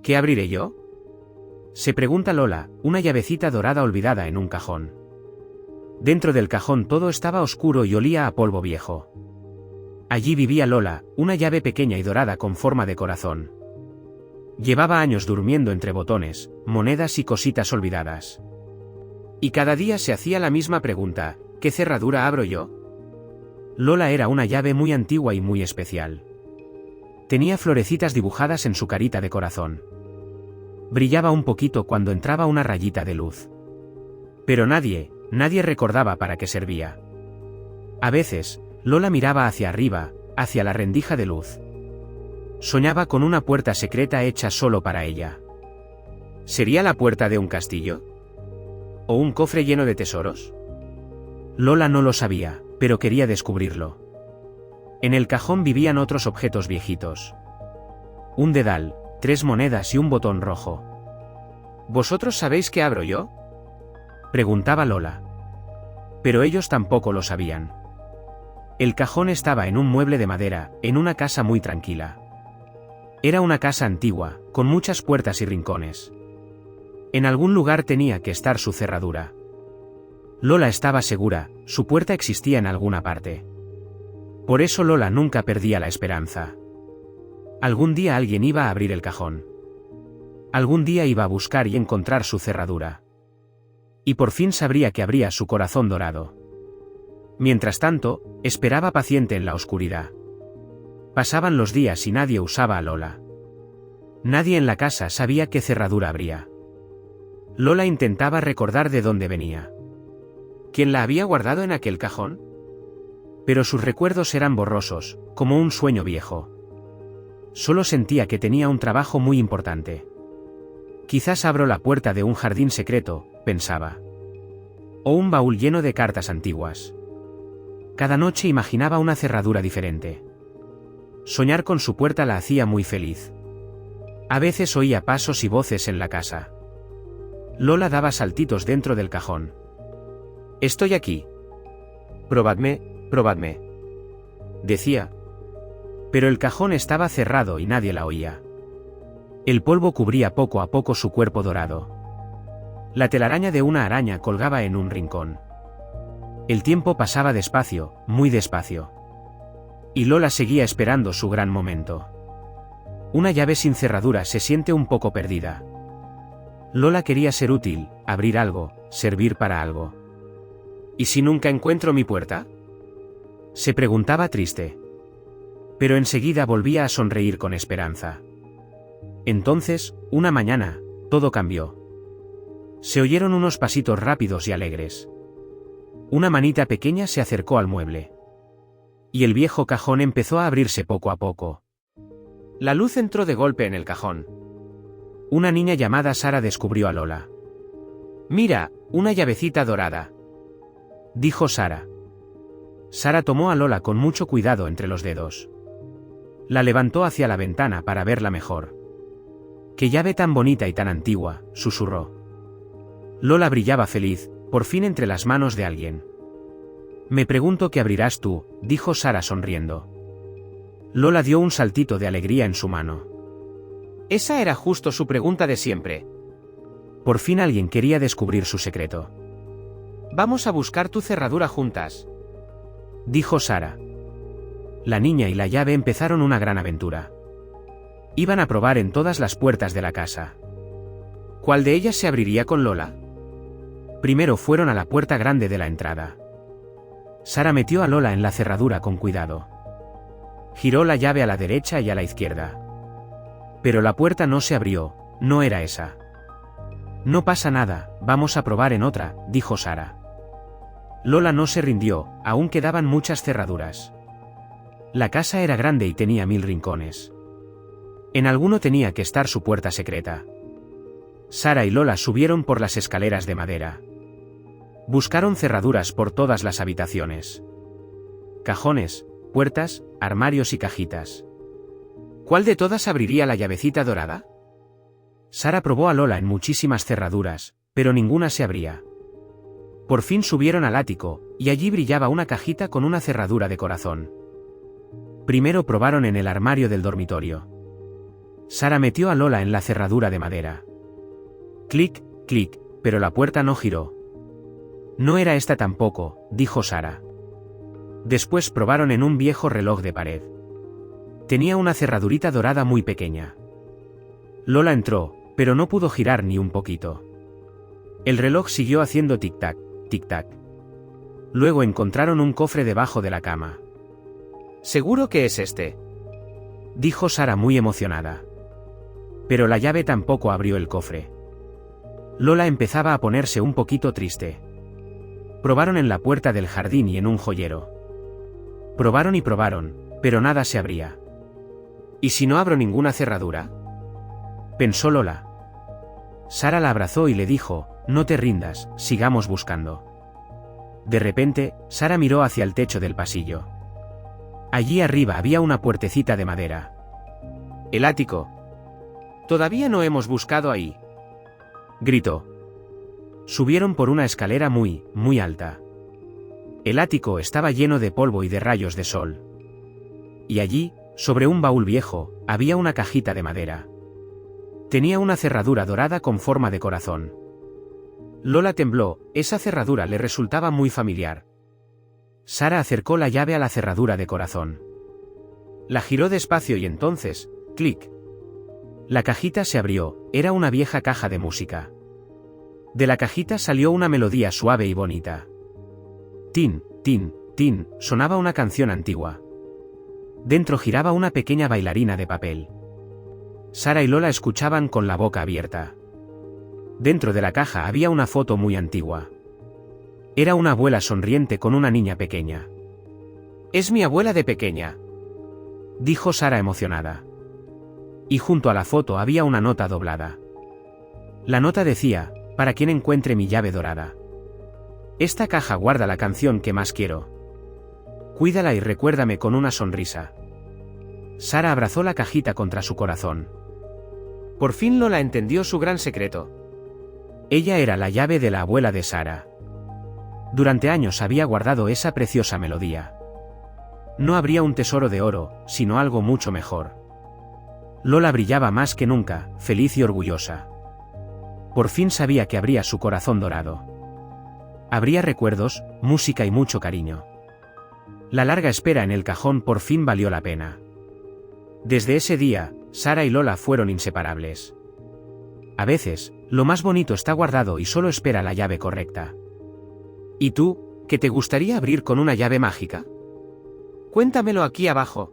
¿Qué abriré yo? Se pregunta Lola, una llavecita dorada olvidada en un cajón. Dentro del cajón todo estaba oscuro y olía a polvo viejo. Allí vivía Lola, una llave pequeña y dorada con forma de corazón. Llevaba años durmiendo entre botones, monedas y cositas olvidadas. Y cada día se hacía la misma pregunta, ¿qué cerradura abro yo? Lola era una llave muy antigua y muy especial. Tenía florecitas dibujadas en su carita de corazón. Brillaba un poquito cuando entraba una rayita de luz. Pero nadie recordaba para qué servía. A veces, Lola miraba hacia arriba, hacia la rendija de luz. Soñaba con una puerta secreta hecha solo para ella. ¿Sería la puerta de un castillo? ¿O un cofre lleno de tesoros? Lola no lo sabía, pero quería descubrirlo. En el cajón vivían otros objetos viejitos. Un dedal, 3 monedas y un botón rojo. ¿Vosotros sabéis qué abro yo?, preguntaba Lola. Pero ellos tampoco lo sabían. El cajón estaba en un mueble de madera, en una casa muy tranquila. Era una casa antigua, con muchas puertas y rincones. En algún lugar tenía que estar su cerradura. Lola estaba segura, su puerta existía en alguna parte. Por eso Lola nunca perdía la esperanza. Algún día alguien iba a abrir el cajón. Algún día iba a buscar y encontrar su cerradura. Y por fin sabría que abría su corazón dorado. Mientras tanto, esperaba paciente en la oscuridad. Pasaban los días y nadie usaba a Lola. Nadie en la casa sabía qué cerradura abría. Lola intentaba recordar de dónde venía. ¿Quién la había guardado en aquel cajón? Pero sus recuerdos eran borrosos, como un sueño viejo. Solo sentía que tenía un trabajo muy importante. Quizás abro la puerta de un jardín secreto, pensaba. O un baúl lleno de cartas antiguas. Cada noche imaginaba una cerradura diferente. Soñar con su puerta la hacía muy feliz. A veces oía pasos y voces en la casa. Lola daba saltitos dentro del cajón. «Estoy aquí. Probadme, probadme», decía. Pero el cajón estaba cerrado y nadie la oía. El polvo cubría poco a poco su cuerpo dorado. La telaraña de una araña colgaba en un rincón. El tiempo pasaba despacio, muy despacio. Y Lola seguía esperando su gran momento. Una llave sin cerradura se siente un poco perdida. Lola quería ser útil, abrir algo, servir para algo. ¿Y si nunca encuentro mi puerta?, se preguntaba triste. Pero enseguida volvía a sonreír con esperanza. Entonces, una mañana, todo cambió. Se oyeron unos pasitos rápidos y alegres. Una manita pequeña se acercó al mueble. Y el viejo cajón empezó a abrirse poco a poco. La luz entró de golpe en el cajón. Una niña llamada Sara descubrió a Lola. «Mira, una llavecita dorada», dijo Sara. Sara tomó a Lola con mucho cuidado entre los dedos. La levantó hacia la ventana para verla mejor. «¡Qué llave tan bonita y tan antigua!», susurró. Lola brillaba feliz, por fin entre las manos de alguien. «Me pregunto qué abrirás tú», dijo Sara sonriendo. Lola dio un saltito de alegría en su mano. Esa era justo su pregunta de siempre. Por fin alguien quería descubrir su secreto. «Vamos a buscar tu cerradura juntas», dijo Sara. La niña y la llave empezaron una gran aventura. Iban a probar en todas las puertas de la casa. ¿Cuál de ellas se abriría con Lola? Primero fueron a la puerta grande de la entrada. Sara metió a Lola en la cerradura con cuidado. Giró la llave a la derecha y a la izquierda. Pero la puerta no se abrió, no era esa. «No pasa nada, vamos a probar en otra», dijo Sara. Lola no se rindió, aún quedaban muchas cerraduras. La casa era grande y tenía 1000 rincones. En alguno tenía que estar su puerta secreta. Sara y Lola subieron por las escaleras de madera. Buscaron cerraduras por todas las habitaciones. Cajones, puertas, armarios y cajitas. ¿Cuál de todas abriría la llavecita dorada? Sara probó a Lola en muchísimas cerraduras, pero ninguna se abría. Por fin subieron al ático, y allí brillaba una cajita con una cerradura de corazón. Primero probaron en el armario del dormitorio. Sara metió a Lola en la cerradura de madera. Clic, clic, pero la puerta no giró. No era esta tampoco, dijo Sara. Después probaron en un viejo reloj de pared. Tenía una cerradurita dorada muy pequeña. Lola entró, pero no pudo girar ni un poquito. El reloj siguió haciendo tic-tac, tic-tac. Luego encontraron un cofre debajo de la cama. «Seguro que es este», dijo Sara muy emocionada. Pero la llave tampoco abrió el cofre. Lola empezaba a ponerse un poquito triste. Probaron en la puerta del jardín y en un joyero. Probaron y probaron, pero nada se abría. ¿Y si no abro ninguna cerradura?, pensó Lola. Sara la abrazó y le dijo, no te rindas, sigamos buscando. De repente, Sara miró hacia el techo del pasillo. Allí arriba había una puertecita de madera. «El ático. Todavía no hemos buscado ahí», gritó. Subieron por una escalera muy, muy alta. El ático estaba lleno de polvo y de rayos de sol. Y allí, sobre un baúl viejo, había una cajita de madera. Tenía una cerradura dorada con forma de corazón. Lola tembló, esa cerradura le resultaba muy familiar. Sara acercó la llave a la cerradura de corazón. La giró despacio y entonces, clic. La cajita se abrió, era una vieja caja de música. De la cajita salió una melodía suave y bonita. Tin, tin, tin, sonaba una canción antigua. Dentro giraba una pequeña bailarina de papel. Sara y Lola escuchaban con la boca abierta. Dentro de la caja había una foto muy antigua. Era una abuela sonriente con una niña pequeña. «Es mi abuela de pequeña», dijo Sara emocionada. Y junto a la foto había una nota doblada. La nota decía, para quien encuentre mi llave dorada. Esta caja guarda la canción que más quiero. Cuídala y recuérdame con una sonrisa. Sara abrazó la cajita contra su corazón. Por fin Lola entendió su gran secreto. Ella era la llave de la abuela de Sara. Durante años había guardado esa preciosa melodía. No habría un tesoro de oro, sino algo mucho mejor. Lola brillaba más que nunca, feliz y orgullosa. Por fin sabía que habría su corazón dorado. Habría recuerdos, música y mucho cariño. La larga espera en el cajón por fin valió la pena. Desde ese día, Sara y Lola fueron inseparables. A veces, lo más bonito está guardado y solo espera la llave correcta. ¿Y tú, qué te gustaría abrir con una llave mágica? Cuéntamelo aquí abajo.